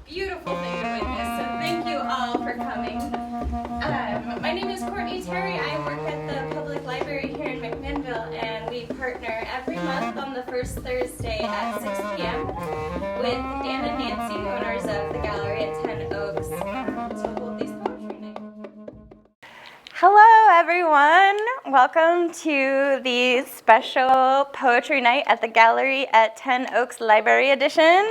beautiful thing to witness, so thank you all for coming. My name is Courtney Terry. I work at the public library here in McMinnville, and we partner every month on the first Thursday at 6 p.m. with Dan and Nancy, owners of the gallery at 10 Oaks, to hold these poetry nights. Hello, everyone. Welcome to the special poetry night at the gallery at 10 Oaks Library Edition.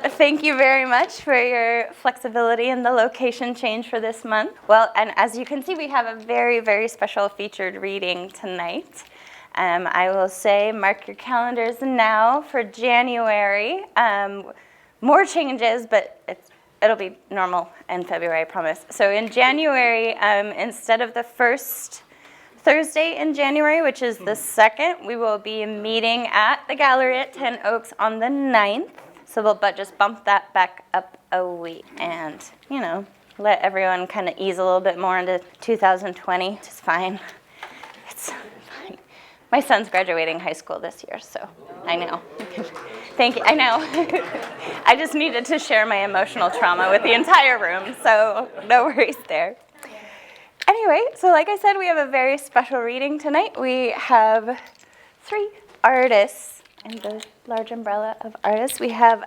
Thank you very much for your flexibility in the location change for this month. Well, and as you can see, we have a very, very special featured reading tonight. I will say, mark your calendars now for January. More changes, but it'll be normal in February, I promise. So in January, instead of the first Thursday in January, which is the 2nd, we will be meeting at the gallery at 10 Oaks on the 9th. So we'll just bump that back up a week and, let everyone kind of ease a little bit more into 2020, which is fine. It's fine. My son's graduating high school this year, so I know. Thank you. I know. I just needed to share my emotional trauma with the entire room, so no worries there. Anyway, so like I said, we have a very special reading tonight. We have 3 artists in the large umbrella of artists. We have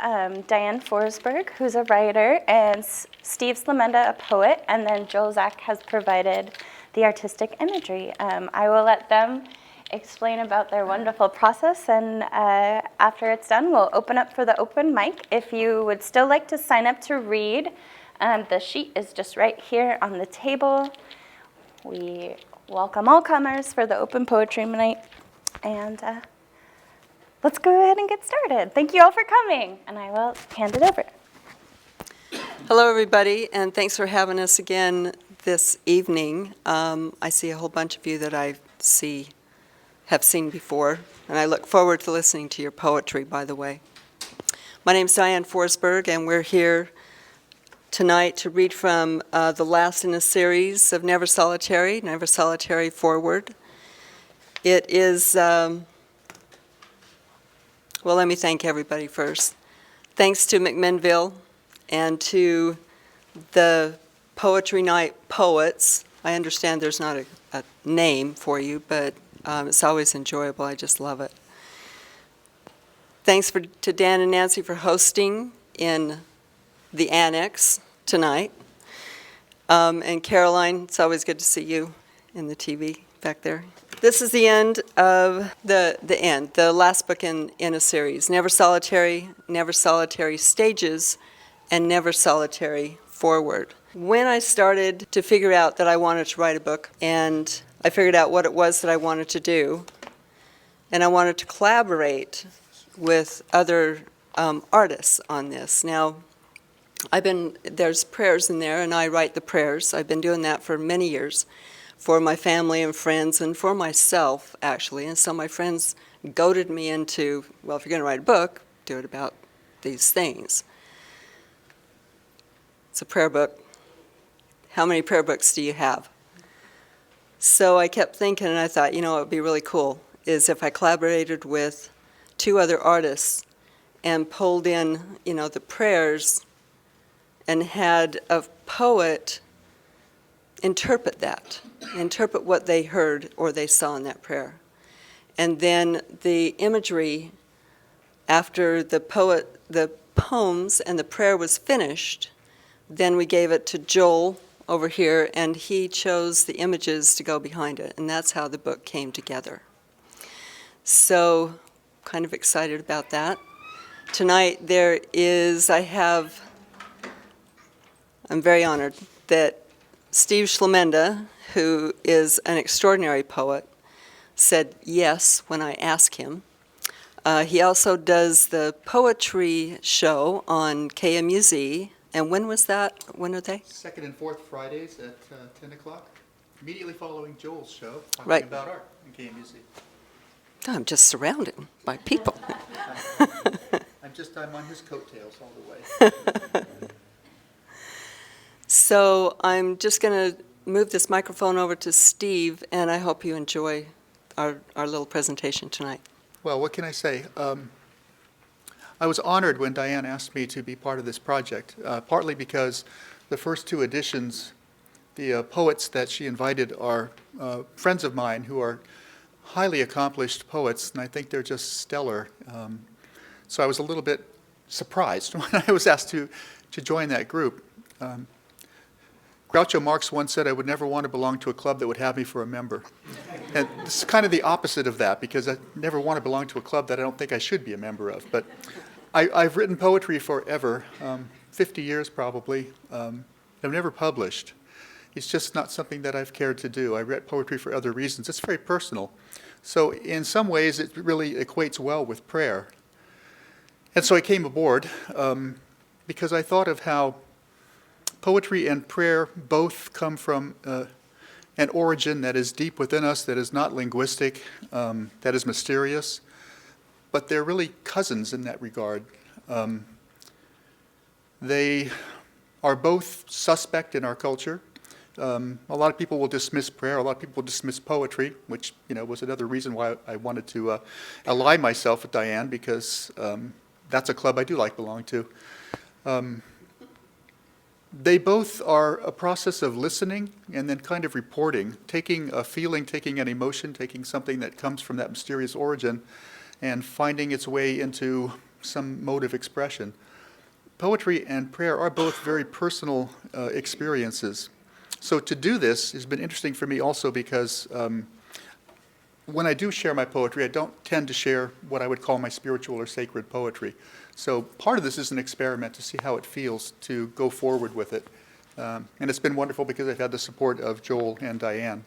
Diane Forsberg, who's a writer, and Steve Slemenda, a poet, and then Joel Zach has provided the artistic imagery. I will let them explain about their wonderful process, and after it's done, we'll open up for the open mic. If you would still like to sign up to read, the sheet is just right here on the table. We welcome all comers for the open poetry night, and let's go ahead and get started. Thank you all for coming, and I will hand it over. Hello, everybody, and thanks for having us again this evening. I see a whole bunch of you that I have seen before, and I look forward to listening to your poetry, by the way. My name's Diane Forsberg, and we're here tonight to read from the last in a series of Never Solitary Forward. It is, well, let me thank everybody first. Thanks to McMinnville and to the Poetry Night poets. I understand there's not a name for you, but it's always enjoyable. I just love it. Thanks to Dan and Nancy for hosting in the annex tonight. And Caroline, it's always good to see you in the TV back there. This is the end of the last book in a series, Never Solitary Stages, and Never Solitary Forward. When I started to figure out that I wanted to write a book, and I figured out what it was that I wanted to do, and I wanted to collaborate with other artists on this. Now, there's prayers in there, and I write the prayers. I've been doing that for many years for my family and friends, and for myself, actually. And so my friends goaded me into, well, if you're going to write a book, do it about these things. It's a prayer book. How many prayer books do you have? So I kept thinking, and I thought, what would be really cool is if I collaborated with 2 other artists and pulled in, the prayers and had a poet interpret what they heard or they saw in that prayer. And then the imagery, after the poems and the prayer was finished, then we gave it to Joel over here, and he chose the images to go behind it, and that's how the book came together. So, kind of excited about that. Tonight I'm very honored that Steve Slemenda, who is an extraordinary poet, said yes when I asked him. He also does the poetry show on KMUZ. And when was that? When are they? 2nd and 4th Fridays at 10 o'clock, immediately following Joel's show, talking about art in KMUZ. I'm just surrounded by people. I'm on his coattails all the way. So I'm just going to move this microphone over to Steve, and I hope you enjoy our little presentation tonight. Well, what can I say? I was honored when Diane asked me to be part of this project, partly because the first two editions, the poets that she invited are friends of mine who are highly accomplished poets, and I think they're just stellar. So I was a little bit surprised when I was asked to join that group. Groucho Marx once said I would never want to belong to a club that would have me for a member. And this is kind of the opposite of that, because I never want to belong to a club that I don't think I should be a member of. But I've written poetry forever, 50 years probably. I've never published. It's just not something that I've cared to do. I read poetry for other reasons. It's very personal. So in some ways, it really equates well with prayer. And so I came aboard because I thought of how poetry and prayer both come from an origin that is deep within us, that is not linguistic, that is mysterious, but they're really cousins in that regard. They are both suspect in our culture. A lot of people will dismiss prayer, a lot of people will dismiss poetry, which was another reason why I wanted to ally myself with Diane, because that's a club I do like belong to. They both are a process of listening and then kind of reporting, taking a feeling, taking an emotion, taking something that comes from that mysterious origin and finding its way into some mode of expression. Poetry and prayer are both very personal experiences. So to do this has been interesting for me also because when I do share my poetry, I don't tend to share what I would call my spiritual or sacred poetry. So part of this is an experiment to see how it feels to go forward with it. And it's been wonderful because I've had the support of Joel and Diane.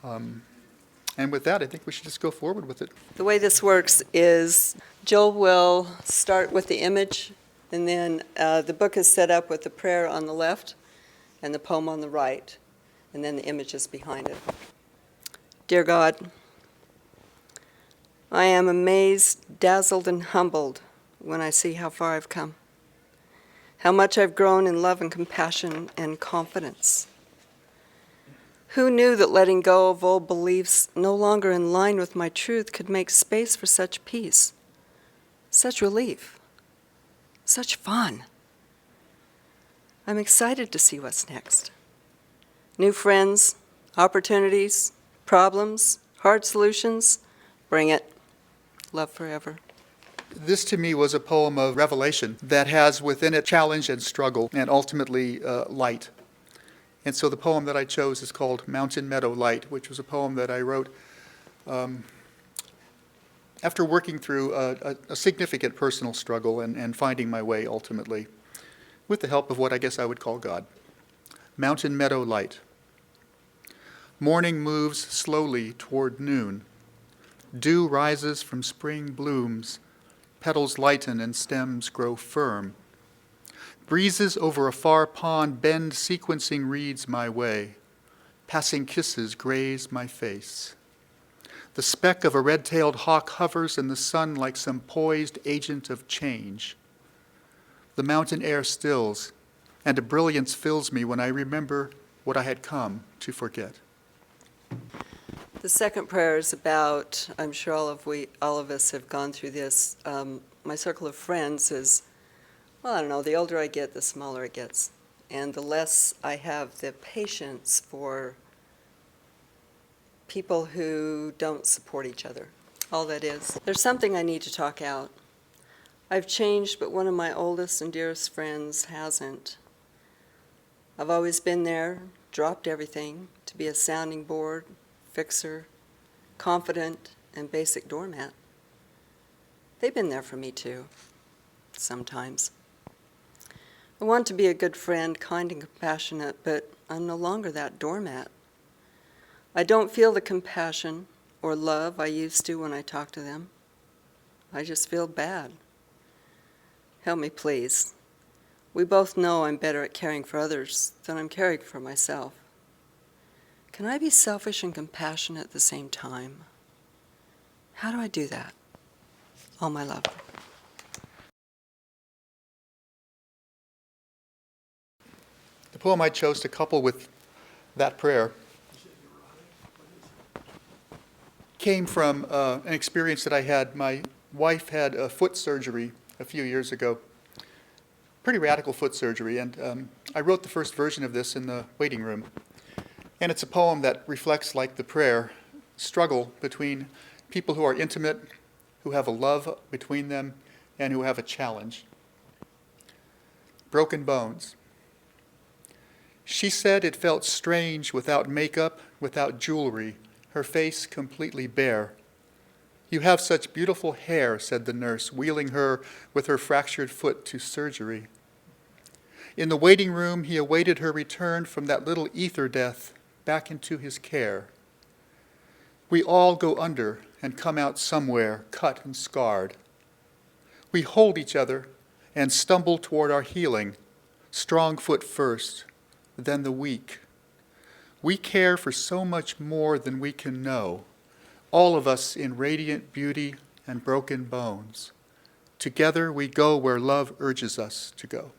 And with that, I think we should just go forward with it. The way this works is Joel will start with the image, and then the book is set up with the prayer on the left and the poem on the right, and then the image is behind it. Dear God, I am amazed, dazzled, and humbled when I see how far I've come, how much I've grown in love and compassion and confidence. Who knew that letting go of old beliefs no longer in line with my truth could make space for such peace, such relief, such fun? I'm excited to see what's next. New friends, opportunities, problems, hard solutions, bring it. Love forever. This to me was a poem of revelation that has within it challenge and struggle and ultimately light. And so the poem that I chose is called Mountain Meadow Light, which was a poem that I wrote after working through a significant personal struggle and finding my way ultimately, with the help of what I guess I would call God. Mountain Meadow Light. Morning moves slowly toward noon. Dew rises from spring blooms. Petals lighten and stems grow firm. Breezes over a far pond bend sequencing reeds my way. Passing kisses graze my face. The speck of a red-tailed hawk hovers in the sun like some poised agent of change. The mountain air stills, and a brilliance fills me when I remember what I had come to forget. The second prayer is about, I'm sure all of us have gone through this. My circle of friends is, well, I don't know, the older I get, the smaller it gets. And the less I have the patience for people who don't support each other. All that is. There's something I need to talk out. I've changed, but one of my oldest and dearest friends hasn't. I've always been there, dropped everything to be a sounding board, fixer, confident, and basic doormat. They've been there for me too, sometimes. I want to be a good friend, kind and compassionate, but I'm no longer that doormat. I don't feel the compassion or love I used to when I talk to them. I just feel bad. Help me, please. We both know I'm better at caring for others than I'm caring for myself. Can I be selfish and compassionate at the same time? How do I do that? All my love. The poem I chose to couple with that prayer came from an experience that I had. My wife had a foot surgery a few years ago. Pretty radical foot surgery, and I wrote the first version of this in the waiting room. And it's a poem that reflects, like the prayer, struggle between people who are intimate, who have a love between them, and who have a challenge. Broken bones. She said it felt strange without makeup, without jewelry, her face completely bare. You have such beautiful hair, said the nurse, wheeling her with her fractured foot to surgery. In the waiting room, he awaited her return from that little ether death back into his care. We all go under and come out somewhere, cut and scarred. We hold each other and stumble toward our healing, strong foot first, then the weak. We care for so much more than we can know, all of us in radiant beauty and broken bones. Together we go where love urges us to go.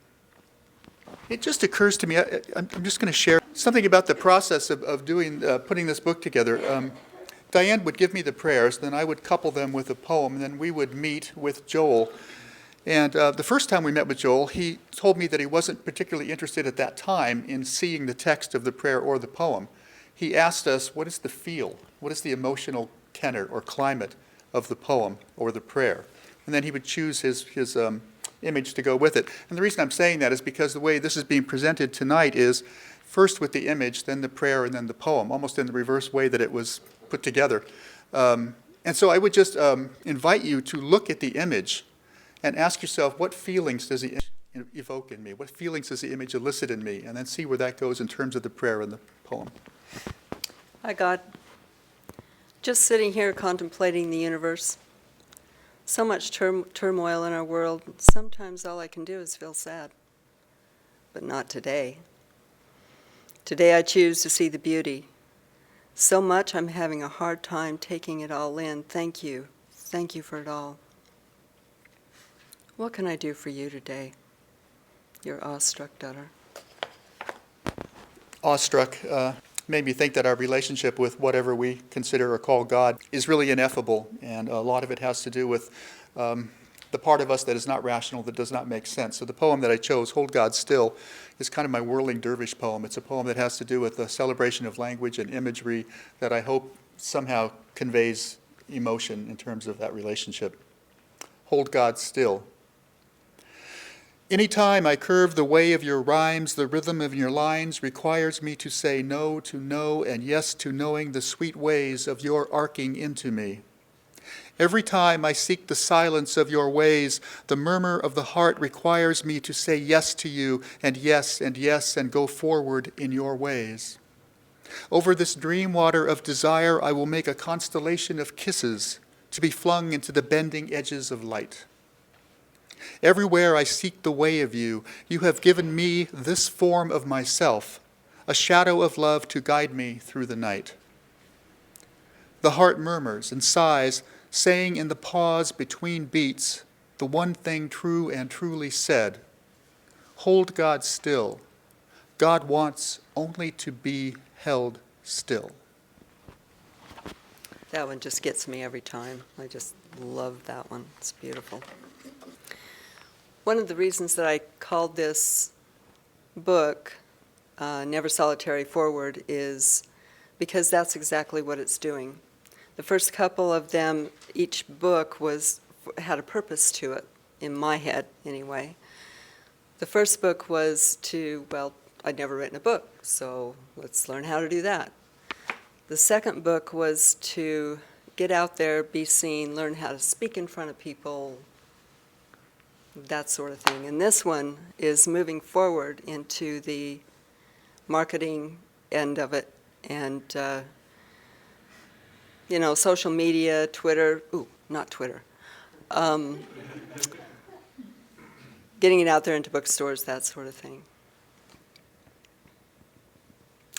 It just occurs to me, I'm just going to share something about the process of putting this book together. Diane would give me the prayers, then I would couple them with a poem, and then we would meet with Joel. And the first time we met with Joel, he told me that he wasn't particularly interested at that time in seeing the text of the prayer or the poem. He asked us, what is the feel? What is the emotional tenor or climate of the poem or the prayer? And then he would choose his image to go with it. And the reason I'm saying that is because the way this is being presented tonight is first with the image, then the prayer, and then the poem, almost in the reverse way that it was put together. And so I would just invite you to look at the image and ask yourself, what feelings does the image evoke in me? What feelings does the image elicit in me? And then see where that goes in terms of the prayer and the poem. Hi, God. Just sitting here contemplating the universe. So much turmoil in our world. Sometimes all I can do is feel sad. But not today. Today I choose to see the beauty. So much I'm having a hard time taking it all in. Thank you. Thank you for it all. What can I do for you today, your awestruck daughter? Awestruck made me think that our relationship with whatever we consider or call God is really ineffable, and a lot of it has to do with the part of us that is not rational, that does not make sense. So the poem that I chose, Hold God Still, is kind of my whirling dervish poem. It's a poem that has to do with the celebration of language and imagery that I hope somehow conveys emotion in terms of that relationship. Hold God Still. Any time I curve the way of your rhymes, the rhythm of your lines requires me to say no to know and yes to knowing the sweet ways of your arcing into me. Every time I seek the silence of your ways, the murmur of the heart requires me to say yes to you and yes and go forward in your ways. Over this dream water of desire, I will make a constellation of kisses to be flung into the bending edges of light. Everywhere I seek the way of you, you have given me this form of myself, a shadow of love to guide me through the night. The heart murmurs and sighs, saying in the pause between beats, the one thing true and truly said, hold God still. God wants only to be held still. That one just gets me every time. I just love that one. It's beautiful. One of the reasons that I called this book Never Solitary Forward is because that's exactly what it's doing. The first couple of them, each book had a purpose to it, in my head anyway. The first book was I'd never written a book, so let's learn how to do that. The second book was to get out there, be seen, learn how to speak in front of people, that sort of thing. And this one is moving forward into the marketing end of it. And, social media, Twitter, not Twitter. Getting it out there into bookstores, that sort of thing.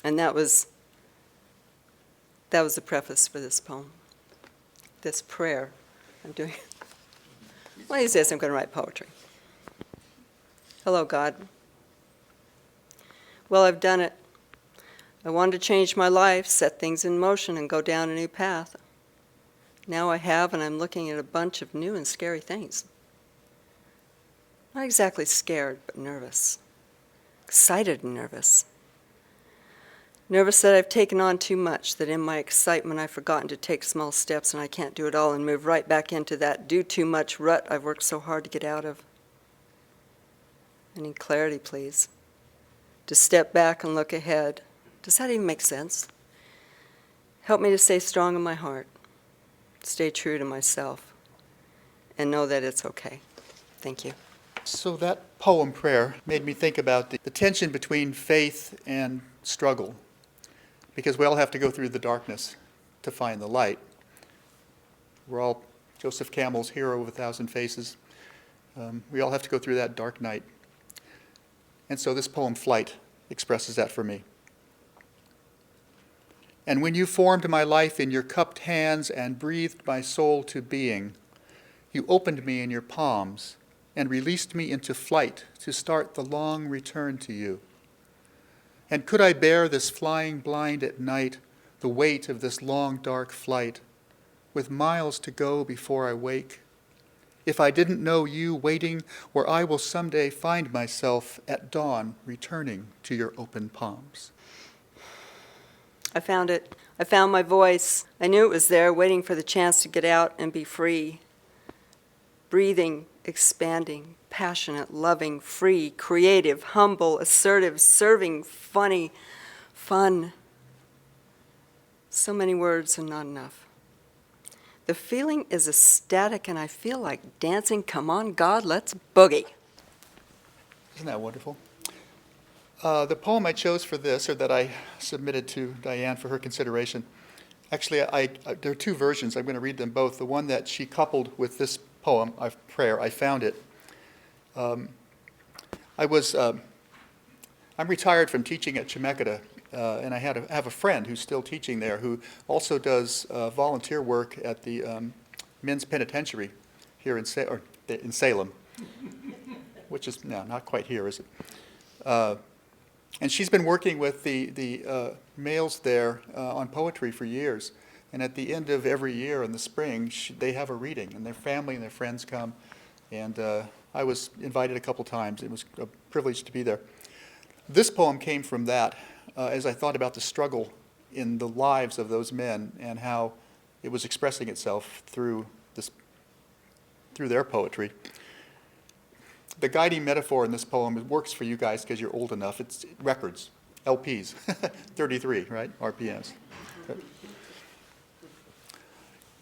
And that was the preface for this poem, this prayer I'm doing. One of these days I'm going to write poetry. Hello, God. Well, I've done it. I wanted to change my life, set things in motion, and go down a new path. Now I have, and I'm looking at a bunch of new and scary things. Not exactly scared, but nervous. Excited and nervous. Nervous that I've taken on too much, that in my excitement I've forgotten to take small steps and I can't do it all and move right back into that do too much rut I've worked so hard to get out of. I need clarity, please. To step back and look ahead. Does that even make sense? Help me to stay strong in my heart, stay true to myself, and know that it's okay. Thank you. So that poem prayer made me think about the tension between faith and struggle, because we all have to go through the darkness to find the light. We're all Joseph Campbell's hero of 1,000 faces. We all have to go through that dark night. And so this poem, Flight, expresses that for me. And when you formed my life in your cupped hands and breathed my soul to being, you opened me in your palms and released me into flight to start the long return to you. And could I bear this flying blind at night, the weight of this long dark flight, with miles to go before I wake, if I didn't know you waiting where I will someday find myself at dawn returning to your open palms? I found it. I found my voice. I knew it was there, waiting for the chance to get out and be free. Breathing, expanding, passionate, loving, free, creative, humble, assertive, serving, funny, fun. So many words and not enough. The feeling is ecstatic and I feel like dancing. Come on, God, let's boogie. Isn't that wonderful? The poem I chose for this, or that I submitted to Diane for her consideration, actually, there are two versions. I'm going to read them both. The one that she coupled with this poem, prayer, I found it. I'm retired from teaching at Chemeketa, and I have a friend who's still teaching there who also does volunteer work at the men's penitentiary here in Salem, which is not quite here, is it? And she's been working with the males there on poetry for years. And at the end of every year in the spring, they have a reading, and their family and their friends come. And I was invited a couple times. It was a privilege to be there. This poem came from that, as I thought about the struggle in the lives of those men and how it was expressing itself through their poetry. The guiding metaphor in this poem, it works for you guys because you're old enough. It's records, LPs, 33, right? RPMs.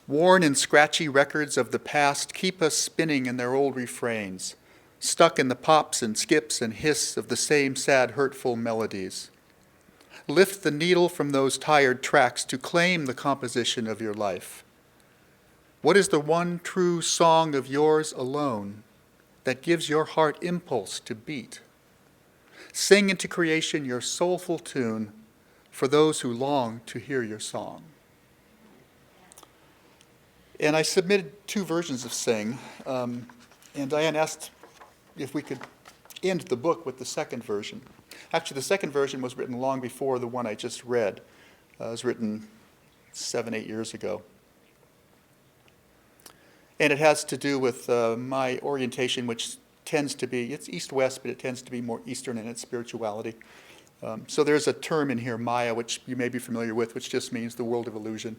Worn and scratchy records of the past keep us spinning in their old refrains, stuck in the pops and skips and hiss of the same sad, hurtful melodies. Lift the needle from those tired tracks to claim the composition of your life. What is the one true song of yours alone that gives your heart impulse to beat? Sing into creation your soulful tune for those who long to hear your song. And I submitted two versions of Sing, and Diane asked if we could end the book with the second version. Actually, the second version was written long before the one I just read. It was written 7-8 years ago. And it has to do with my orientation, which tends to be, it's east-west, but it tends to be more Eastern in its spirituality. So there's a term in here, Maya, which you may be familiar with, which just means the world of illusion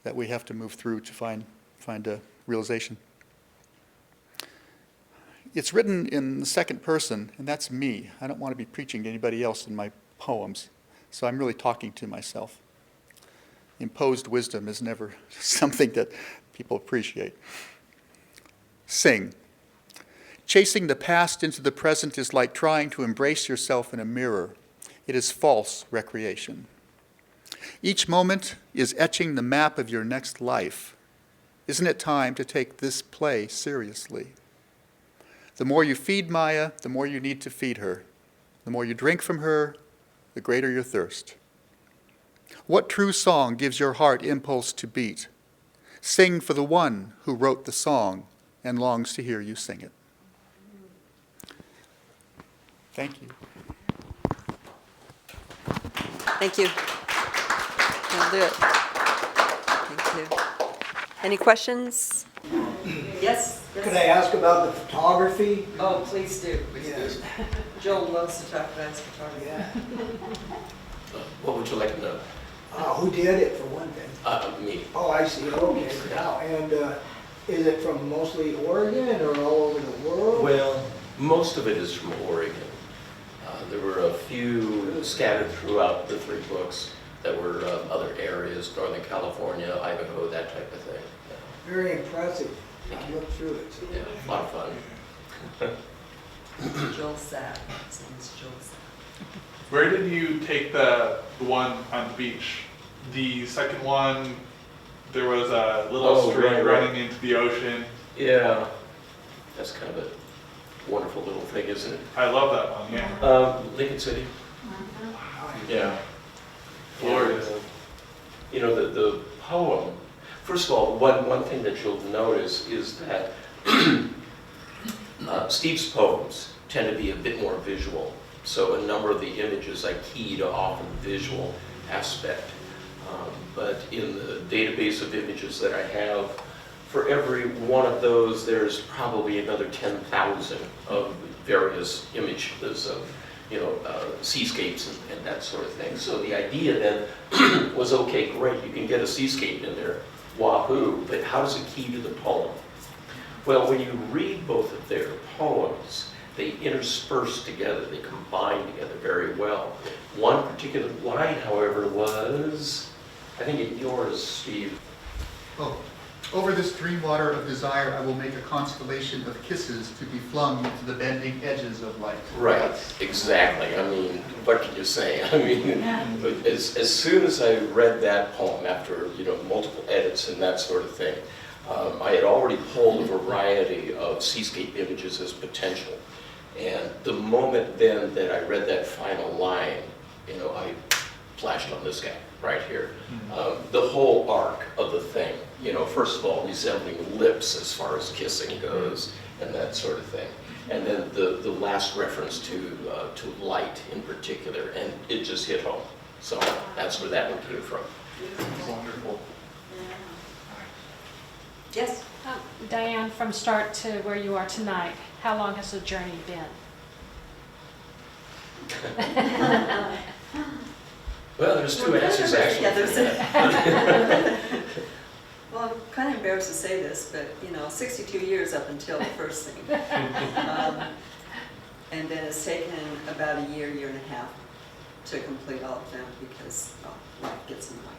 that we have to move through to find a realization. It's written in the second person, and that's me. I don't want to be preaching to anybody else in my poems, so I'm really talking to myself. Imposed wisdom is never something that people appreciate. Sing. Chasing the past into the present is like trying to embrace yourself in a mirror. It is false recreation. Each moment is etching the map of your next life. Isn't it time to take this play seriously? The more you feed Maya, the more you need to feed her. The more you drink from her, the greater your thirst. What true song gives your heart impulse to beat? Sing for the one who wrote the song and longs to hear you sing it. Thank you. Thank you. I'll do it. Thank you. Any questions? Yes? Could I ask about the photography? Oh, please do. Yes. Joel loves to talk about his photography. Yeah. What would you like to know? Who did it, for one thing? Me. Oh, I see, okay, now, and is it from mostly Oregon or all over the world? Well, most of it is from Oregon. There were a few scattered throughout the 3 books that were other areas, Northern California, Idaho, that type of thing. Very impressive. I looked through it. Yeah, a lot of fun. Joel Sapp. His name is Joel Sapp. Where did you take the one on the beach? The second one, there was a little stream right. running into the ocean. Yeah, that's kind of a wonderful little thing, isn't it? I love that one, yeah. Lincoln City. Yeah. Glorious. You know, the poem, first of all, one thing that you'll notice is that Steve's poems tend to be a bit more visual. So a number of the images I keyed off of the visual aspect. But in the database of images that I have, for every one of those, there's probably another 10,000 of various images of, seascapes and that sort of thing. So the idea then was, okay, great, you can get a seascape in there, wahoo, but how does it key to the poem? Well, when you read both of their poems, they intersperse together, they combine together very well. One particular line, however, was, I think it's yours, Steve. Oh, over this dream water of desire, I will make a constellation of kisses to be flung into the bending edges of light. Right, exactly. I mean, what can you say? I mean, as soon as I read that poem after, multiple edits and that sort of thing, I had already pulled a variety of seascape images as potential. And the moment then that I read that final line, I flashed on this guy right here. The whole arc of the thing, first of all, resembling lips as far as kissing goes and that sort of thing. And then the last reference to light in particular, and it just hit home. So that's where that one came from. Wonderful. Yes? Diane, from start to where you are tonight, how long has the journey been? Well, there's 2 answers actually. Yeah, for there's that. Well, I'm kind of embarrassed to say this, but 62 years up until the first thing. And then it's taken about a year and a half to complete all of them because life gets in the way.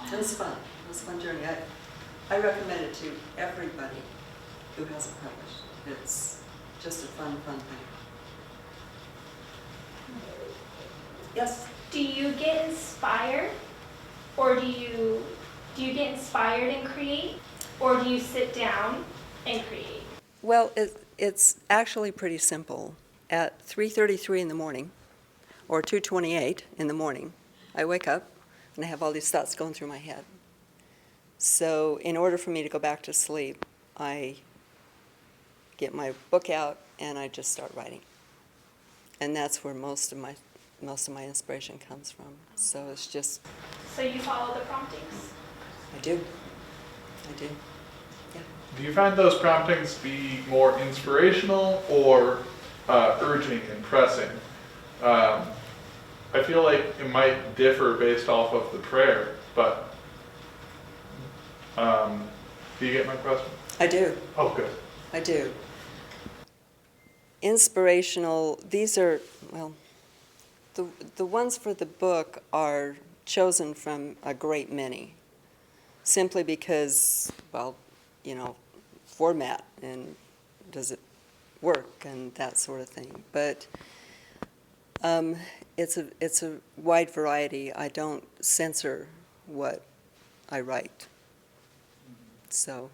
It was fun. It was a fun journey. I recommend it to everybody who hasn't published. It's just a fun thing. Yes? Do you get inspired, or do you get inspired and create, or do you sit down and create? Well, it's actually pretty simple. At 3:33 in the morning, or 2:28 in the morning, I wake up and I have all these thoughts going through my head. So in order for me to go back to sleep, I get my book out and I just start writing. And that's where most of my inspiration comes from. So it's just... So you follow the promptings? I do. Yeah. Do you find those promptings to be more inspirational or urging and pressing? I feel like it might differ based off of the prayer, but do you get my question? I do. Oh, good. I do. Inspirational, these are, well, the ones for the book are chosen from a great many, simply because, well, format and does it work and that sort of thing. But it's a wide variety. I don't censor what I write. So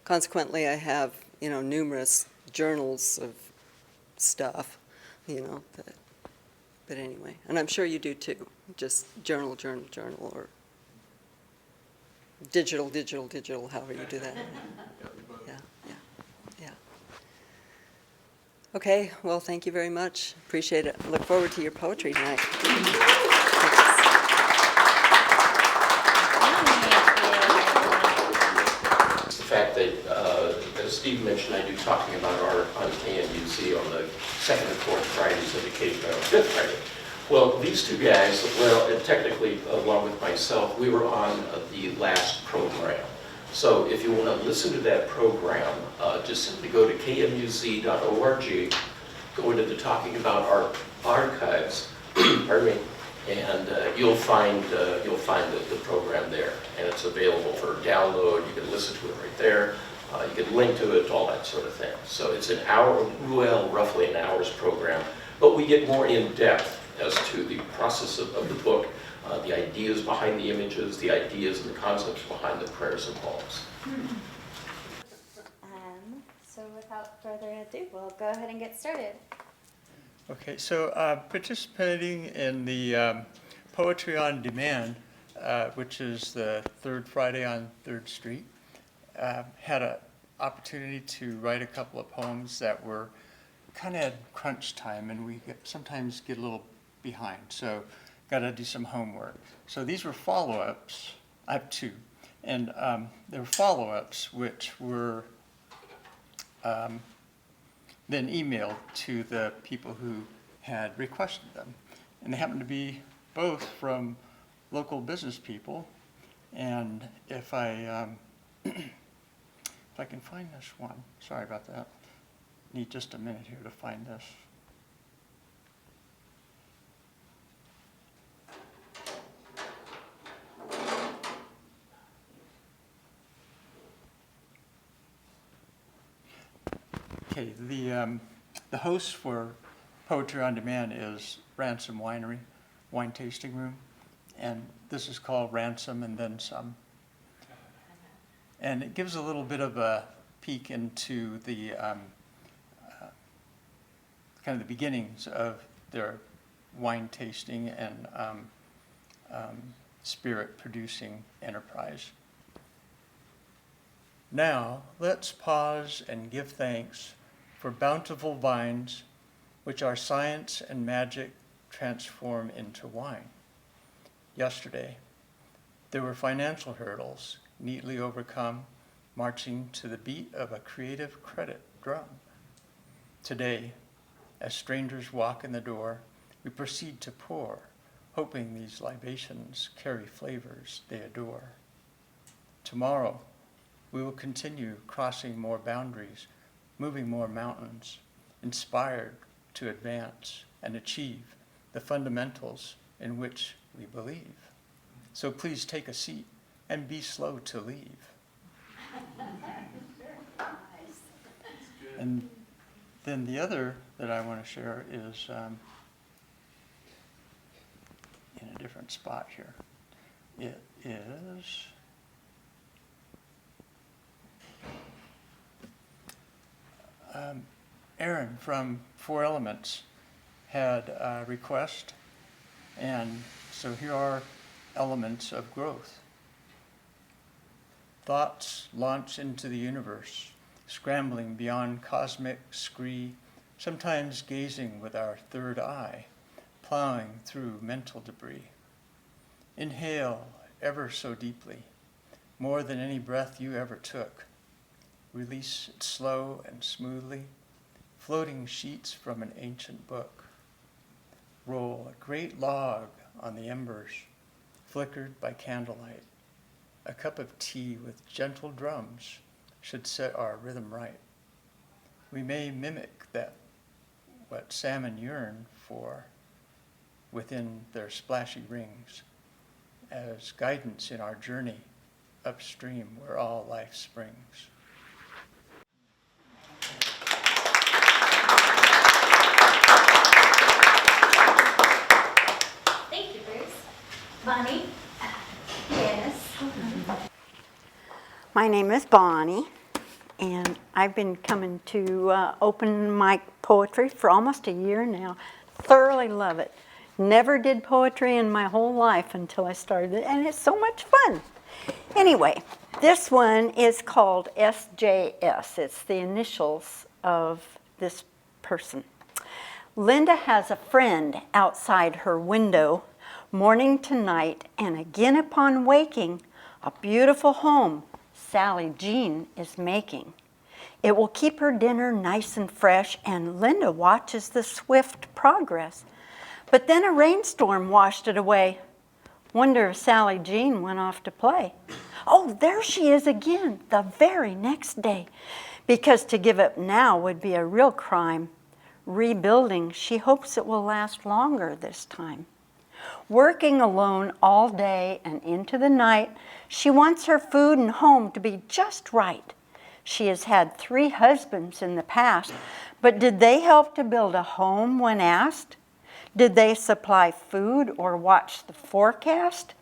consequently, I have, numerous journals of stuff, but anyway, and I'm sure you do too, just journal, or digital, however you do that. Yeah. Okay, well, thank you very much. Appreciate it. Look forward to your poetry tonight. as Steve mentioned, I do talking about art on KMUZ on the second and fourth Fridays and occasionally on fifth Friday. Well, these two guys, well, and technically, along with myself, we were on the last program. So if you want to listen to that program, just simply go to kmuz.org, go into the Talking About Art archives, pardon me, and you'll find the program there, and it's available for download. You can listen to it right there. You can link to it, all that sort of thing. So it's an hour, well, roughly an hour's program, but we get more in depth as to the process of the book, the ideas behind the images, the ideas and the concepts behind the prayers and poems. So without further ado, we'll go ahead and get started. Okay, so participating in the Poetry on Demand, which is the third Friday on 3rd Street, had an opportunity to write a couple of poems that were kind of at crunch time, and we sometimes get a little behind, so got to do some homework. So these were follow-ups. I have two, and they were follow-ups which were then emailed to the people who had requested them. And they happened to be both from local business people. And if I can find this one, sorry about that. Need just a minute here to find this. Okay, the host for Poetry on Demand is Ransom Winery, Wine Tasting Room, and this is called Ransom and Then Some. And it gives a little bit of a peek into the kind of the beginnings of their wine tasting and spirit producing enterprise. Now, let's pause and give thanks for bountiful vines, which our science and magic transform into wine. Yesterday, there were financial hurdles neatly overcome, marching to the beat of a creative credit drum. Today, as strangers walk in the door, we proceed to pour, hoping these libations carry flavors they adore. Tomorrow, we will continue crossing more boundaries, moving more mountains, inspired to advance and achieve the fundamentals in which we believe. So please take a seat and be slow to leave. And then the other that I want to share is in a different spot here. It is Aaron from 4 Elements had a request, and so here are elements of growth. Thoughts launch into the universe, scrambling beyond cosmic scree, sometimes gazing with our third eye, plowing through mental debris. Inhale ever so deeply, more than any breath you ever took. Release it slow and smoothly, floating sheets from an ancient book. Roll a great log on the embers, flickered by candlelight. A cup of tea with gentle drums should set our rhythm right. We may mimic that what salmon yearn for within their splashy rings as guidance in our journey upstream where all life springs. Thank you, Bruce. Bonnie? Yes. My name is Bonnie, and I've been coming to open mic poetry for almost a year now. Thoroughly love it. Never did poetry in my whole life until I started it, and it's so much fun. Anyway, this one is called SJS. It's the initials of this person. Linda has a friend outside her window, morning to night, and again upon waking, a beautiful home Sally Jean is making. It will keep her dinner nice and fresh, and Linda watches the swift progress. But then a rainstorm washed it away. Wonder if Sally Jean went off to play. Oh, there she is again, the very next day. Because to give up now would be a real crime. Rebuilding, she hopes it will last longer this time. Working alone all day and into the night, she wants her food and home to be just right. She has had 3 husbands in the past, but did they help to build a home when asked? Did they supply food or watch the forecast?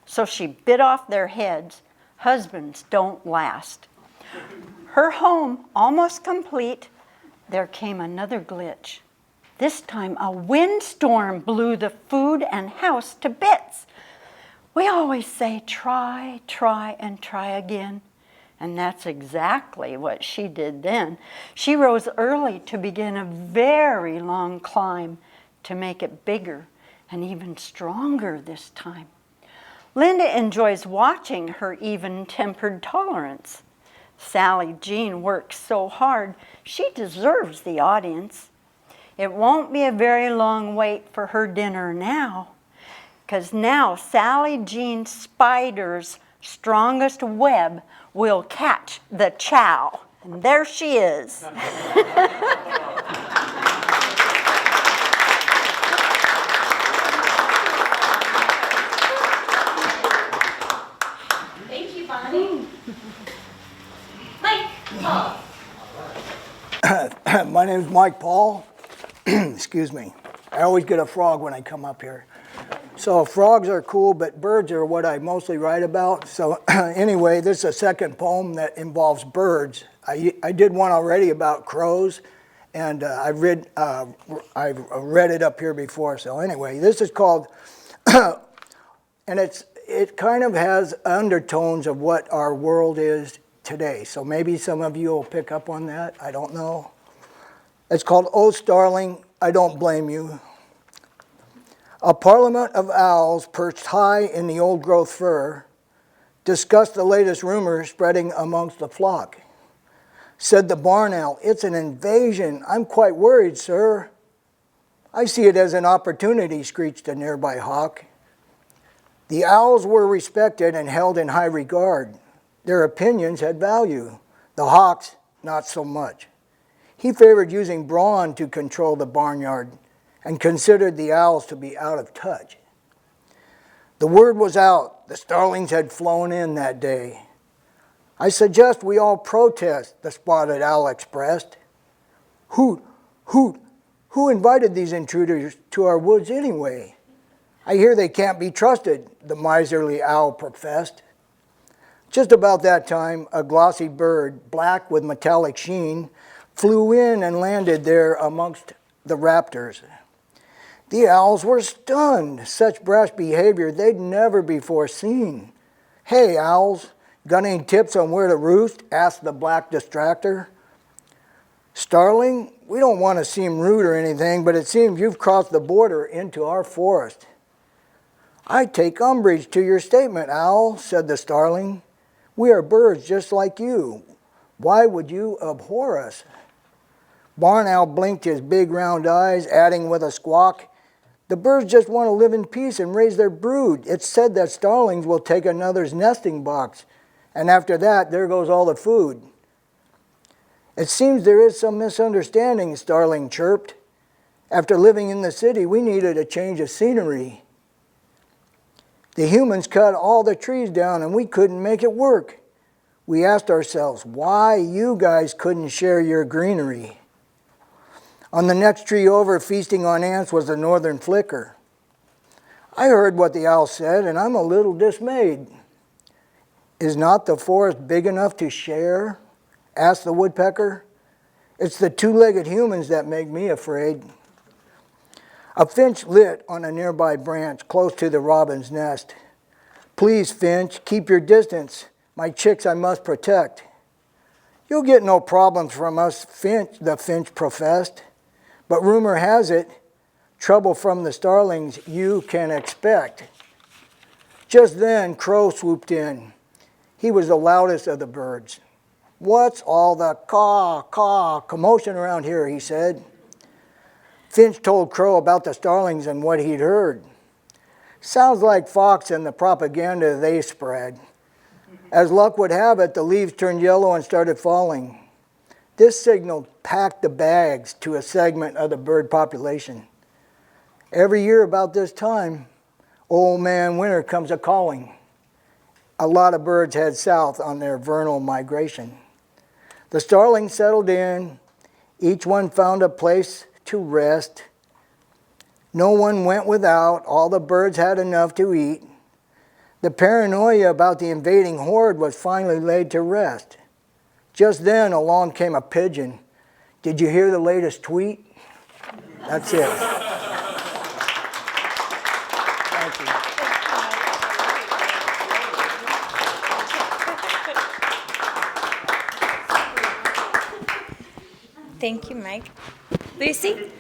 So she bit off their heads. Husbands don't last. Her home almost complete, there came another glitch. This time a windstorm blew the food and house to bits. We always say try, try, and try again. And that's exactly what she did then. She rose early to begin a very long climb to make it bigger and even stronger this time. Linda enjoys watching her even-tempered tolerance. Sally Jean works so hard, she deserves the audience. It won't be a very long wait for her dinner now, because now Sally Jean Spider's strongest web will catch the chow. And there she is. Thank you, Bonnie. Mike, Paul. My name is Mike Paul. Excuse me. I always get a frog when I come up here. So frogs are cool, but birds are what I mostly write about. So anyway, this is a second poem that involves birds. I did one already about crows, and I've read it up here before. So anyway, this is called, and it kind of has undertones of what our world is today. So maybe some of you will pick up on that. I don't know. It's called "Oh Starling, I Don't Blame You." A parliament of owls perched high in the old-growth fir discussed the latest rumors spreading amongst the flock. Said the barn owl, "It's an invasion. I'm quite worried, sir." "I see it as an opportunity," screeched a nearby hawk. The owls were respected and held in high regard. Their opinions had value. The hawks, not so much. He favored using brawn to control the barnyard and considered the owls to be out of touch. The word was out. The starlings had flown in that day. "I suggest we all protest," the spotted owl expressed. "Hoot, hoot, who invited these intruders to our woods anyway? I hear they can't be trusted," the miserly owl professed. Just about that time, a glossy bird, black with metallic sheen, flew in and landed there amongst the raptors. The owls were stunned. Such brash behavior they'd never before seen. "Hey, owls, got any tips on where to roost?" asked the black distractor. "Starling, we don't want to seem rude or anything, but it seems you've crossed the border into our forest." "I take umbrage to your statement, owl," said the starling. "We are birds just like you. Why would you abhor us?" Barn owl blinked his big round eyes, adding with a squawk, "The birds just want to live in peace and raise their brood. It's said that starlings will take another's nesting box, and after that, there goes all the food." "It seems there is some misunderstanding," starling chirped. "After living in the city, we needed a change of scenery. The humans cut all the trees down and we couldn't make it work. We asked ourselves why you guys couldn't share your greenery." On the next tree over, feasting on ants, was the northern flicker. "I heard what the owl said, and I'm a little dismayed." "Is not the forest big enough to share?" asked the woodpecker. "It's the two-legged humans that make me afraid." A finch lit on a nearby branch close to the robin's nest. "Please, finch, keep your distance. My chicks I must protect." "You'll get no problems from us, finch," the finch professed. "But rumor has it, trouble from the starlings you can expect." Just then, Crow swooped in. He was the loudest of the birds. "What's all the caw commotion around here?" he said. Finch told Crow about the starlings and what he'd heard. "Sounds like Fox and the propaganda they spread." As luck would have it, the leaves turned yellow and started falling. This signal packed the bags to a segment of the bird population. Every year about this time, Old Man Winter comes a-calling. A lot of birds head south on their vernal migration. The starlings settled in. Each one found a place to rest. No one went without. All the birds had enough to eat. The paranoia about the invading horde was finally laid to rest. Just then, along came a pigeon. "Did you hear the latest tweet?" That's it. Thank you. Thank you, Mike. Lucy?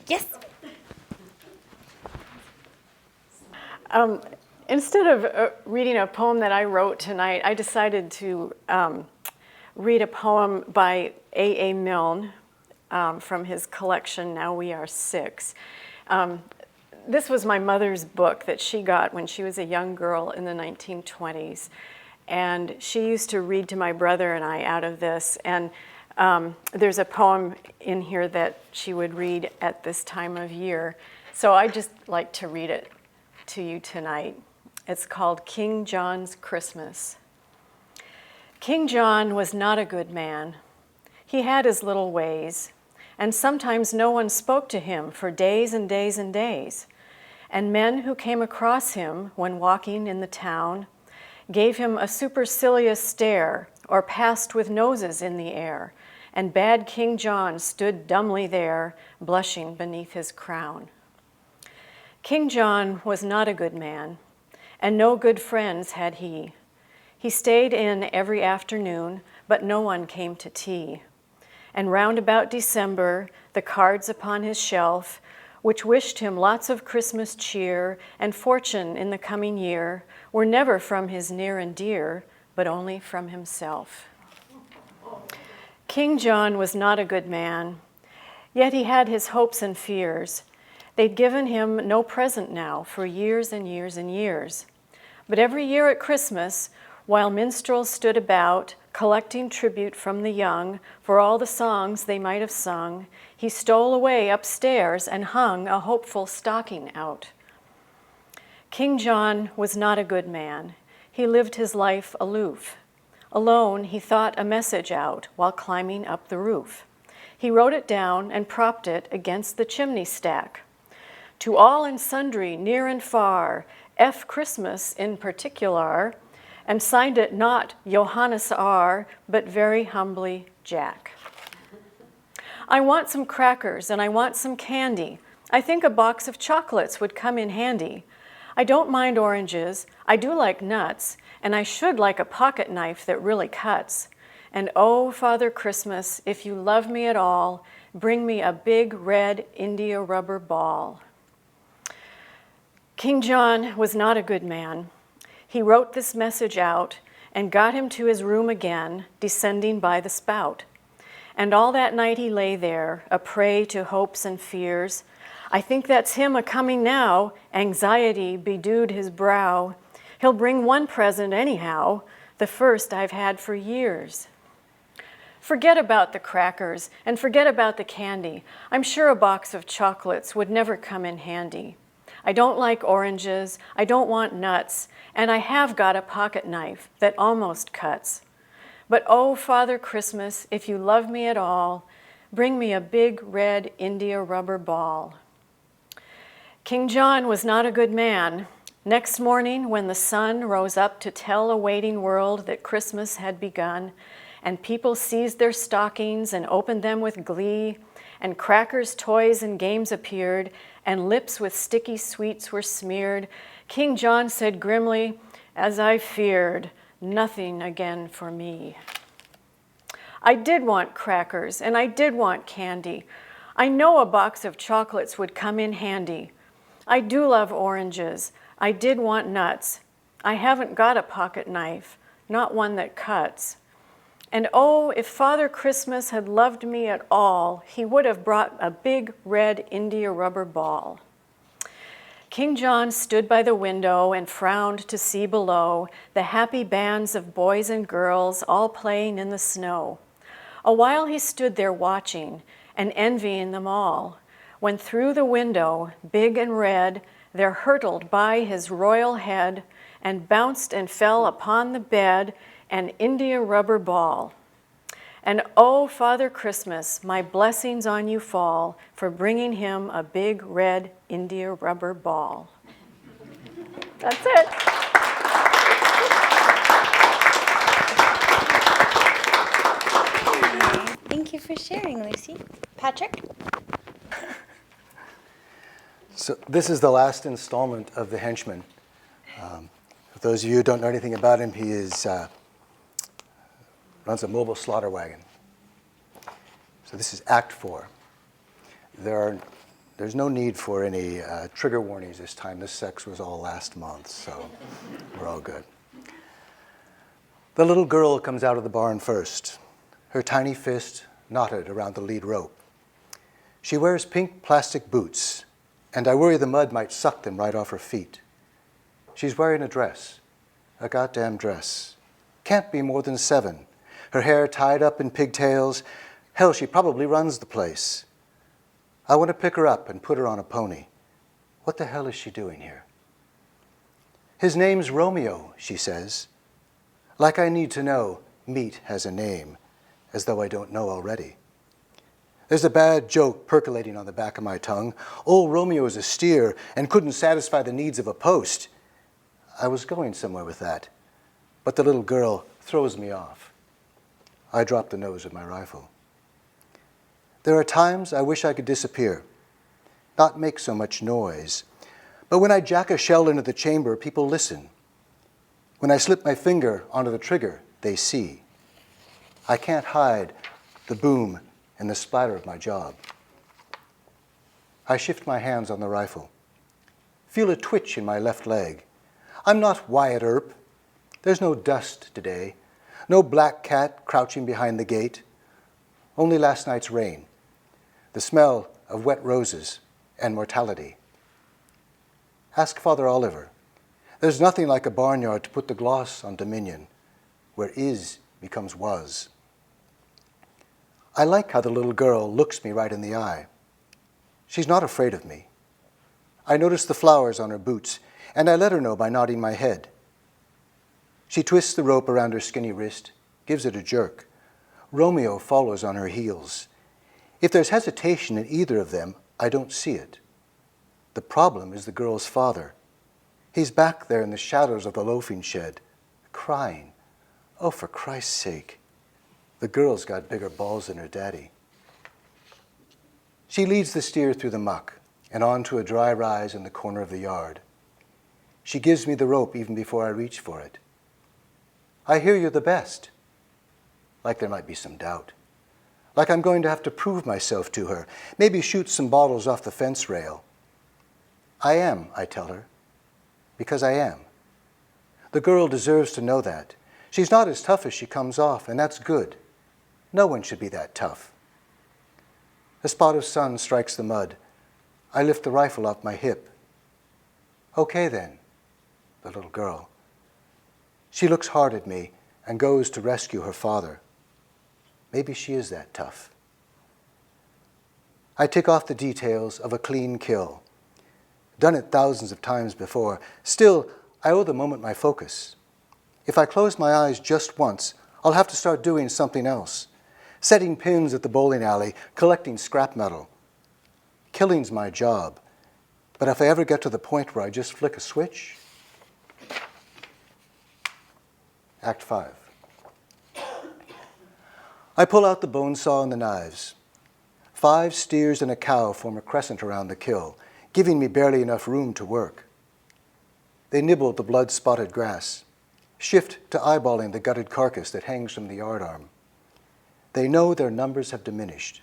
Yes? Instead of reading a poem that I wrote tonight, I decided to read a poem by Aa Milne from his collection, Now We Are Six. This was my mother's book that she got when she was a young girl in the 1920s. And she used to read to my brother and I out of this. And there's a poem in here that she would read at this time of year. So I just like to read it to you tonight. It's called King John's Christmas. King John was not a good man. He had his little ways, and sometimes no one spoke to him for days and days and days. And men who came across him when walking in the town gave him a supercilious stare or passed with noses in the air, and bad King John stood dumbly there, blushing beneath his crown. King John was not a good man, and no good friends had he. He stayed in every afternoon, but no one came to tea. And round about December, the cards upon his shelf, which wished him lots of Christmas cheer and fortune in the coming year, were never from his near and dear, but only from himself. King John was not a good man, yet he had his hopes and fears. They'd given him no present now for years and years and years. But every year at Christmas, while minstrels stood about, collecting tribute from the young for all the songs they might have sung, he stole away upstairs and hung a hopeful stocking out. King John was not a good man. He lived his life aloof. Alone, he thought a message out while climbing up the roof. He wrote it down and propped it against the chimney stack. To all and sundry, near and far, F. Christmas in particular, and signed it not Johannes R., but very humbly Jack. I want some crackers and I want some candy. I think a box of chocolates would come in handy. I don't mind oranges, I do like nuts, and I should like a pocket knife that really cuts. And oh, Father Christmas, if you love me at all, bring me a big red India rubber ball. King John was not a good man. He wrote this message out and got him to his room again, descending by the spout. And all that night he lay there, a prey to hopes and fears. I think that's him a-coming now, anxiety bedewed his brow. He'll bring one present anyhow, the first I've had for years. Forget about the crackers and forget about the candy. I'm sure a box of chocolates would never come in handy. I don't like oranges, I don't want nuts, and I have got a pocket knife that almost cuts. But oh, Father Christmas, if you love me at all, bring me a big red India rubber ball. King John was not a good man. Next morning, when the sun rose up to tell a waiting world that Christmas had begun, and people seized their stockings and opened them with glee, and crackers, toys, and games appeared, and lips with sticky sweets were smeared, King John said grimly, as I feared, nothing again for me. I did want crackers, and I did want candy. I know a box of chocolates would come in handy. I do love oranges. I did want nuts. I haven't got a pocket knife, not one that cuts. And oh, if Father Christmas had loved me at all, he would have brought a big red India rubber ball. King John stood by the window and frowned to see below the happy bands of boys and girls all playing in the snow. A while he stood there watching and envying them all, when through the window, big and red, there hurtled by his royal head and bounced and fell upon the bed an India rubber ball. And oh, Father Christmas, my blessings on you fall for bringing him a big red India rubber ball. That's it. Thank you for sharing, Lucy. Patrick? So this is the last installment of The Henchman. For those of you who don't know anything about him, he runs a mobile slaughter wagon. So this is Act 4. There's no need for any trigger warnings this time. This sex was all last month, so we're all good. The little girl comes out of the barn first, her tiny fist knotted around the lead rope. She wears pink plastic boots, and I worry the mud might suck them right off her feet. She's wearing a dress, a goddamn dress. Can't be more than 7. Her hair tied up in pigtails. Hell, she probably runs the place. I want to pick her up and put her on a pony. What the hell is she doing here? His name's Romeo, she says. Like I need to know meat has a name, as though I don't know already. There's a bad joke percolating on the back of my tongue. Old Romeo is a steer and couldn't satisfy the needs of a post. I was going somewhere with that, but the little girl throws me off. I drop the nose of my rifle. There are times I wish I could disappear, not make so much noise. But when I jack a shell into the chamber, people listen. When I slip my finger onto the trigger, they see. I can't hide the boom and the splatter of my job. I shift my hands on the rifle. Feel a twitch in my left leg. I'm not Wyatt Earp. There's no dust today. No black cat crouching behind the gate. Only last night's rain. The smell of wet roses and mortality. Ask Father Oliver. There's nothing like a barnyard to put the gloss on Dominion, where is becomes was. I like how the little girl looks me right in the eye. She's not afraid of me. I notice the flowers on her boots, and I let her know by nodding my head. She twists the rope around her skinny wrist, gives it a jerk. Romeo follows on her heels. If there's hesitation in either of them, I don't see it. The problem is the girl's father. He's back there in the shadows of the loafing shed, crying. Oh, for Christ's sake. The girl's got bigger balls than her daddy. She leads the steer through the muck and onto a dry rise in the corner of the yard. She gives me the rope even before I reach for it. I hear you're the best. Like there might be some doubt. Like I'm going to have to prove myself to her, maybe shoot some bottles off the fence rail. I am, I tell her, because I am. The girl deserves to know that. She's not as tough as she comes off, and that's good. No one should be that tough. A spot of sun strikes the mud. I lift the rifle off my hip. Okay then, the little girl. She looks hard at me and goes to rescue her father. Maybe she is that tough. I tick off the details of a clean kill. Done it thousands of times before. Still, I owe the moment my focus. If I close my eyes just once, I'll have to start doing something else. Setting pins at the bowling alley, collecting scrap metal. Killing's my job. But if I ever get to the point where I just flick a switch, Act 5. I pull out the bone saw and the knives. 5 steers and a cow form a crescent around the kill, giving me barely enough room to work. They nibble the blood-spotted grass, shift to eyeballing the gutted carcass that hangs from the yardarm. They know their numbers have diminished.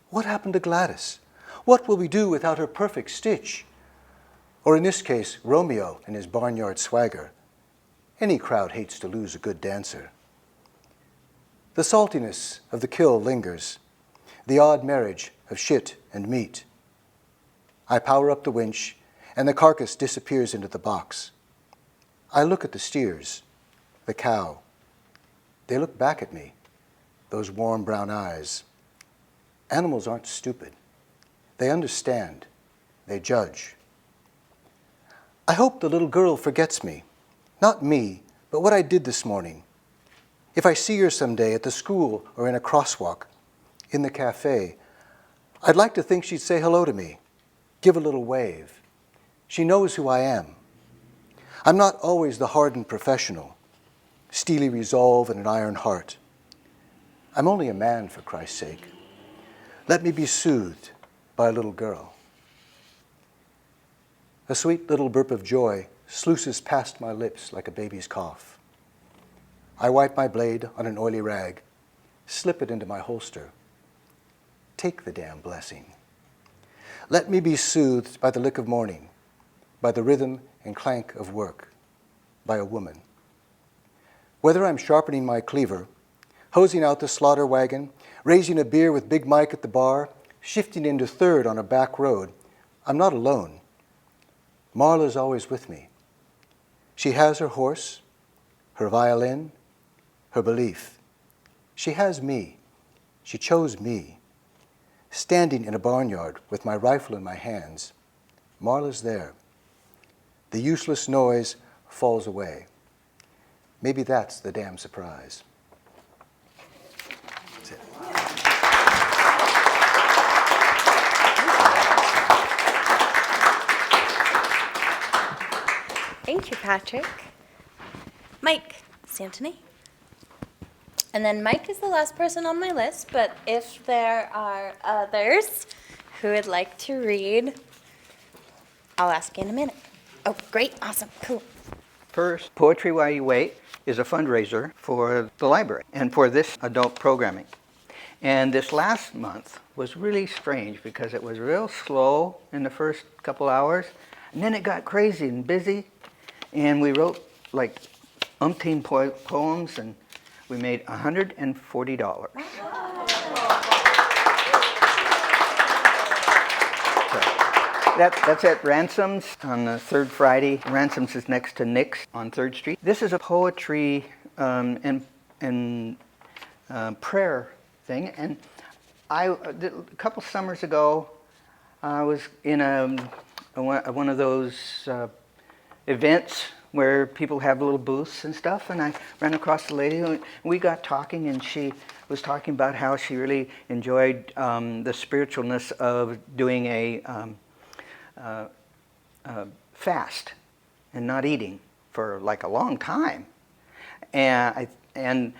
What happened to Gladys? What will we do without her perfect stitch? Or in this case, Romeo and his barnyard swagger. Any crowd hates to lose a good dancer. The saltiness of the kill lingers, the odd marriage of shit and meat. I power up the winch, and the carcass disappears into the box. I look at the steers, the cow. They look back at me, those warm brown eyes. Animals aren't stupid. They understand. They judge. I hope the little girl forgets me. Not me, but what I did this morning. If I see her someday at the school or in a crosswalk, in the cafe, I'd like to think she'd say hello to me, give a little wave. She knows who I am. I'm not always the hardened professional, steely resolve and an iron heart. I'm only a man, for Christ's sake. Let me be soothed by a little girl. A sweet little burp of joy sluices past my lips like a baby's cough. I wipe my blade on an oily rag, slip it into my holster. Take the damn blessing. Let me be soothed by the lick of morning, by the rhythm and clank of work, by a woman. Whether I'm sharpening my cleaver, hosing out the slaughter wagon, raising a beer with Big Mike at the bar, shifting into third on a back road, I'm not alone. Marla's always with me. She has her horse, her violin, her belief. She has me. She chose me. Standing in a barnyard with my rifle in my hands, Marla's there. The useless noise falls away. Maybe that's the damn surprise. That's it. Thank you, Patrick. Mike Santony. And then Mike is the last person on my list, but if there are others who would like to read, I'll ask you in a minute. Oh, great, awesome, cool. First, Poetry While You Wait is a fundraiser for the library and for this adult programming. And this last month was really strange because it was real slow in the first couple hours, and then it got crazy and busy, and we wrote like umpteen poems, and we made $140. That's at Ransom's on the third Friday. Ransom's is next to Nick's on 3rd Street. This is a poetry and prayer thing. And a couple summers ago, I was in one of those events where people have little booths and stuff, and I ran across the lady, and we got talking, and she was talking about how she really enjoyed the spiritualness of doing a fast and not eating for like a long time. As we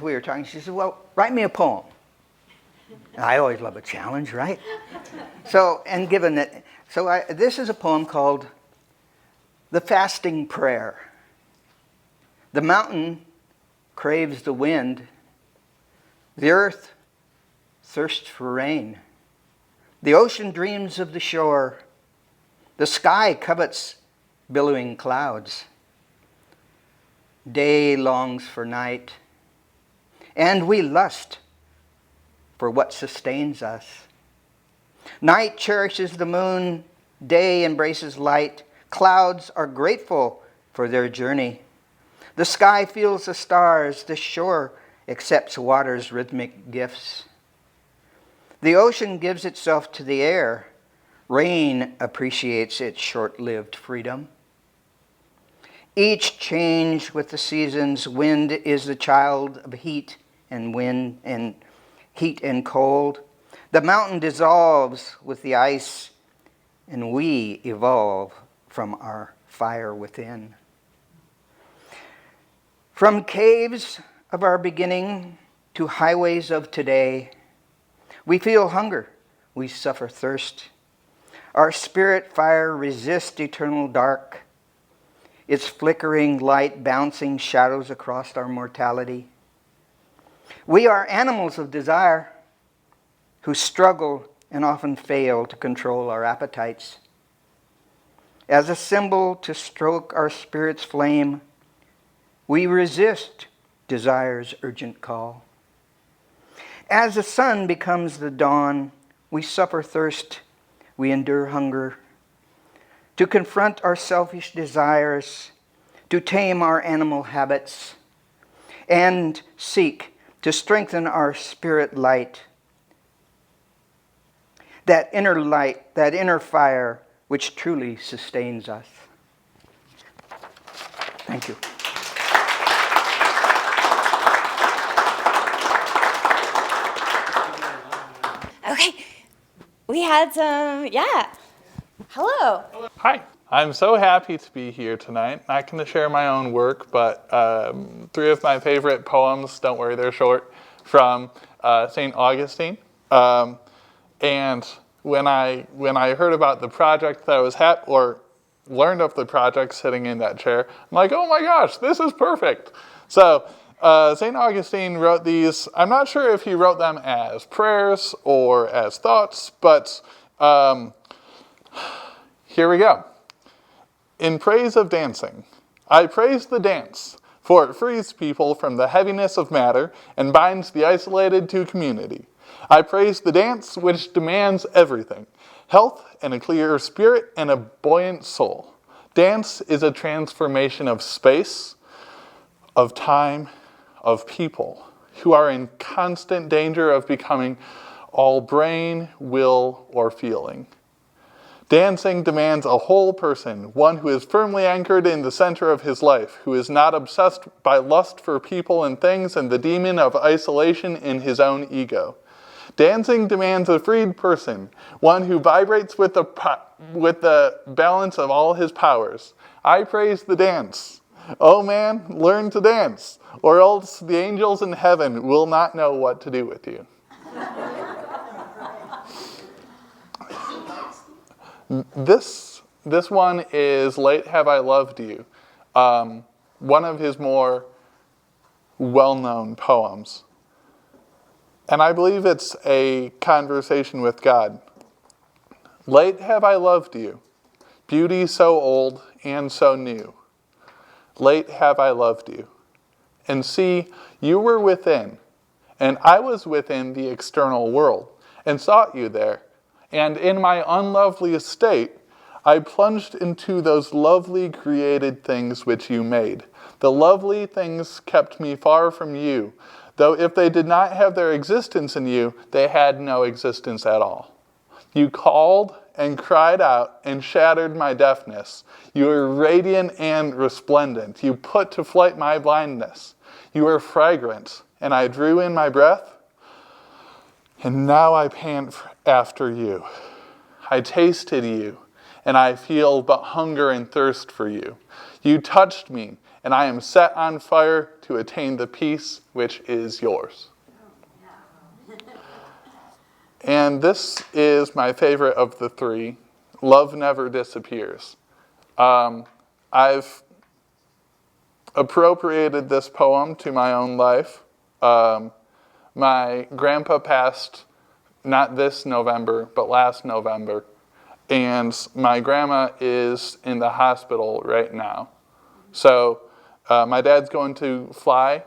were talking, she said, "Well, write me a poem." I always love a challenge, right? This is a poem called The Fasting Prayer. The mountain craves the wind. The earth thirsts for rain. The ocean dreams of the shore. The sky covets billowing clouds. Day longs for night. And we lust for what sustains us. Night cherishes the moon. Day embraces light. Clouds are grateful for their journey. The sky feels the stars. The shore accepts water's rhythmic gifts. The ocean gives itself to the air. Rain appreciates its short-lived freedom. Each change with the seasons. Wind is the child of heat and wind and heat and cold. The mountain dissolves with the ice, and we evolve from our fire within. From caves of our beginning to highways of today, we feel hunger, we suffer thirst. Our spirit fire resists eternal dark, its flickering light bouncing shadows across our mortality. We are animals of desire who struggle and often fail to control our appetites. As a symbol to stroke our spirit's flame, we resist desire's urgent call. As the sun becomes the dawn, we suffer thirst, we endure hunger. To confront our selfish desires, to tame our animal habits, and seek to strengthen our spirit light. That inner light, that inner fire, which truly sustains us. Thank you. Okay, we had some, hello. Hi, I'm so happy to be here tonight. Not going to share my own work, but 3 of my favorite poems, don't worry, they're short, from St. Augustine. And when I heard about the project that I was or learned of the project sitting in that chair, I'm like, oh my gosh, this is perfect. So St. Augustine wrote these. I'm not sure if he wrote them as prayers or as thoughts, but here we go. In praise of dancing, I praise the dance, for it frees people from the heaviness of matter and binds the isolated to community. I praise the dance which demands everything, health and a clear spirit and a buoyant soul. Dance is a transformation of space, of time, of people who are in constant danger of becoming all brain, will, or feeling. Dancing demands a whole person, one who is firmly anchored in the center of his life, who is not obsessed by lust for people and things and the demon of isolation in his own ego. Dancing demands a freed person, one who vibrates with the balance of all his powers. I praise the dance. Oh man, learn to dance, or else the angels in heaven will not know what to do with you. This one is Late Have I Loved You, one of his more well-known poems. And I believe it's a conversation with God. Late have I loved you, beauty so old and so new. Late have I loved you. And see, you were within, and I was within the external world, and sought you there. And in my unlovely estate, I plunged into those lovely created things which you made. The lovely things kept me far from you, though if they did not have their existence in you, they had no existence at all. You called and cried out and shattered my deafness. You were radiant and resplendent. You put to flight my blindness. You were fragrant, and I drew in my breath. And now I pant after you. I tasted you, and I feel but hunger and thirst for you. You touched me, and I am set on fire to attain the peace which is yours. And this is my favorite of the 3. Love Never Disappears. I've appropriated this poem to my own life. My grandpa passed not this November, but last November. And my grandma is in the hospital right now. So my dad's going to fly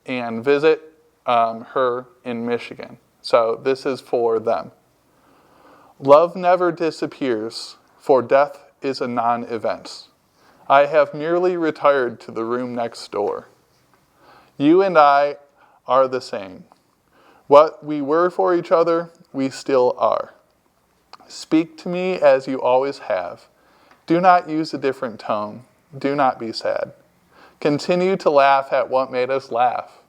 and visit her in Michigan. So this is for them. Love never disappears, for death is a non-event. I have merely retired to the room next door. You and I are the same. What we were for each other, we still are. Speak to me as you always have. Do not use a different tone. Do not be sad. Continue to laugh at what made us laugh.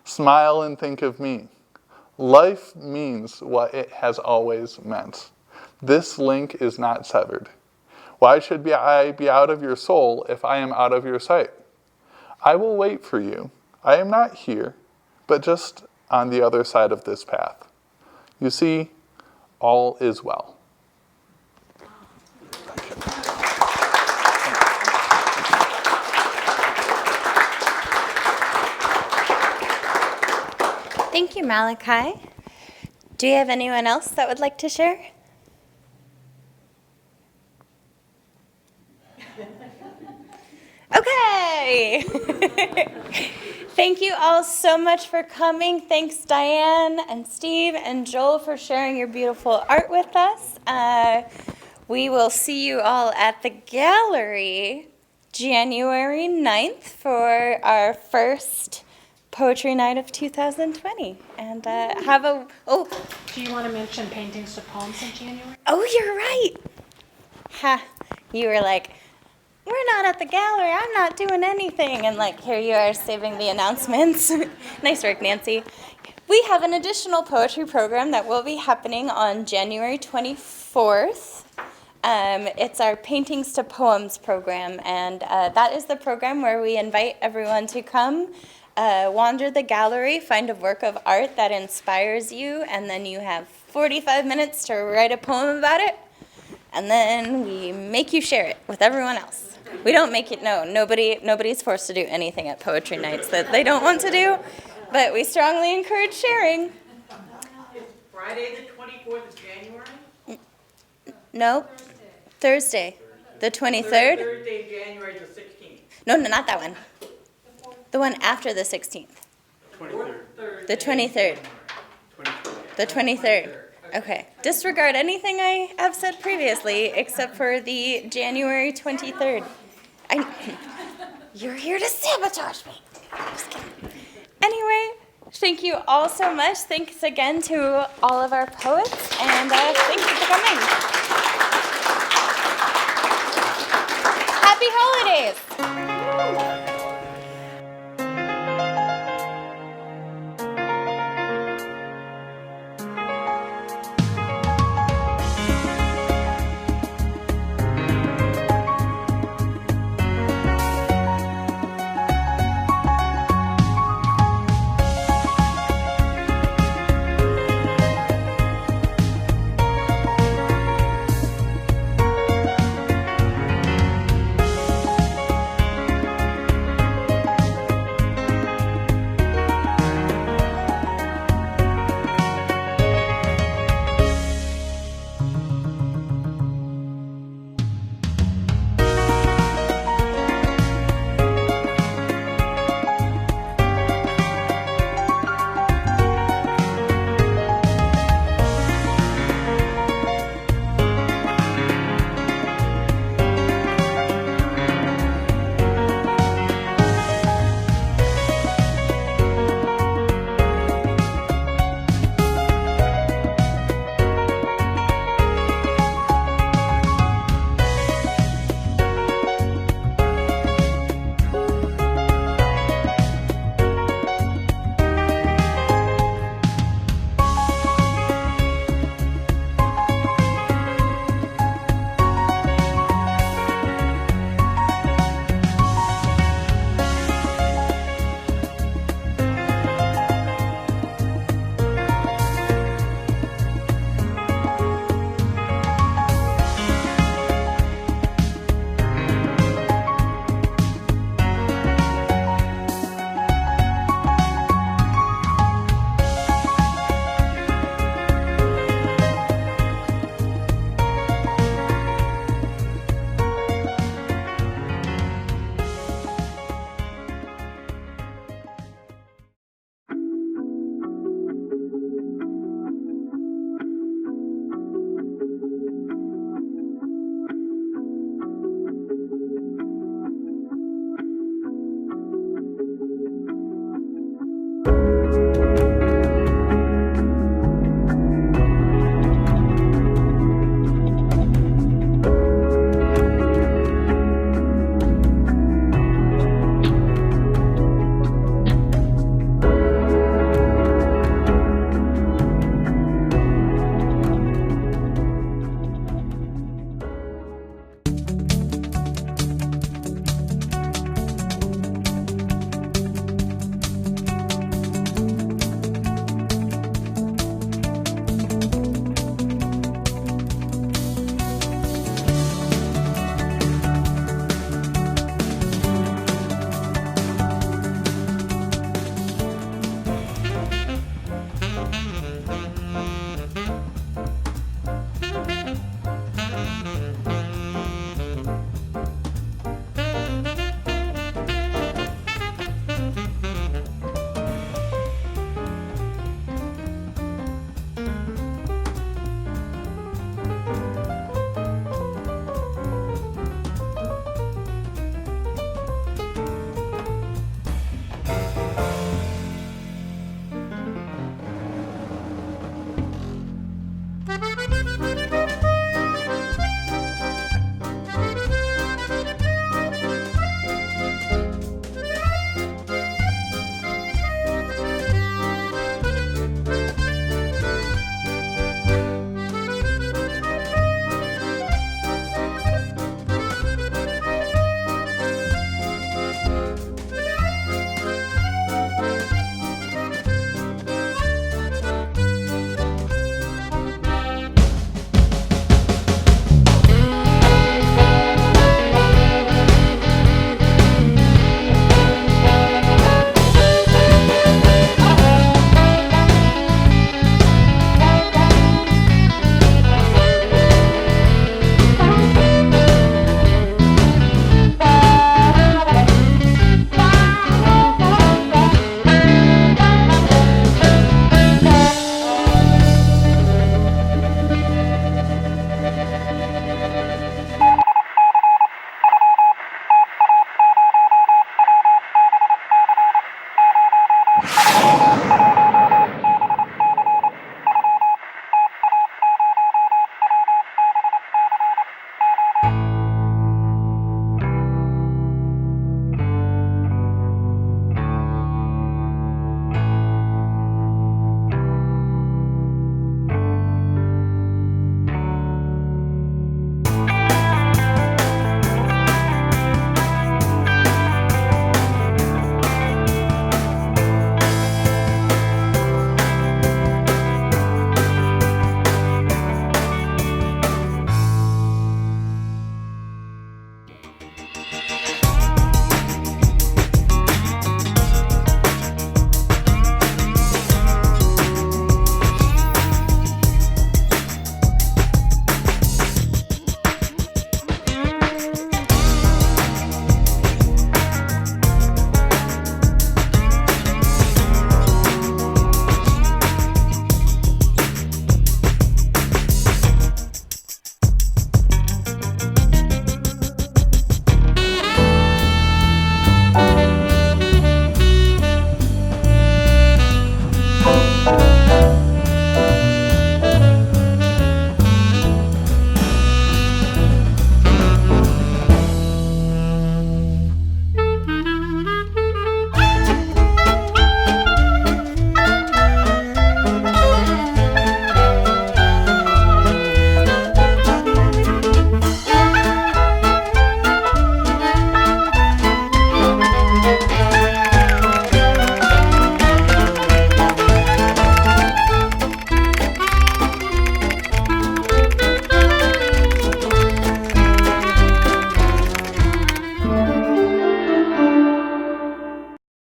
Smile and think of me. Life means what it has always meant. This link is not severed. Why should I be out of your soul if I am out of your sight? I will wait for you. I am not here, but just on the other side of this path. You see, all is well. Thank you, Malachi. Do you have anyone else that would like to share? Okay. Thank you all so much for coming. Thanks, Diane and Steve and Joel, for sharing your beautiful art with us. We will see you all at the gallery January 9th for our first Poetry Night of 2020. And Do you want to mention paintings to poems in January? Oh, you're right. Ha, you were like, we're not at the gallery, I'm not doing anything. And like, here you are saving the announcements. Nice work, Nancy. We have an additional poetry program that will be happening on January 24th. It's our Paintings to Poems program, and that is the program where we invite everyone to come, wander the gallery, find a work of art that inspires you, and then you have 45 minutes to write a poem about it, and then we make you share it with everyone else. We don't make it, nobody's forced to do anything at poetry nights that they don't want to do, but we strongly encourage sharing. Is Friday the 24th of January? No, Thursday, the 23rd. Thursday, January the 16th. No, not that one. The one after the 16th. 23rd. The 23rd. The 23rd. Okay. Disregard anything I have said previously except for the January 23rd. You're here to sabotage me. Just kidding. Anyway, thank you all so much. Thanks again to all of our poets, and thank you for coming. Happy holidays!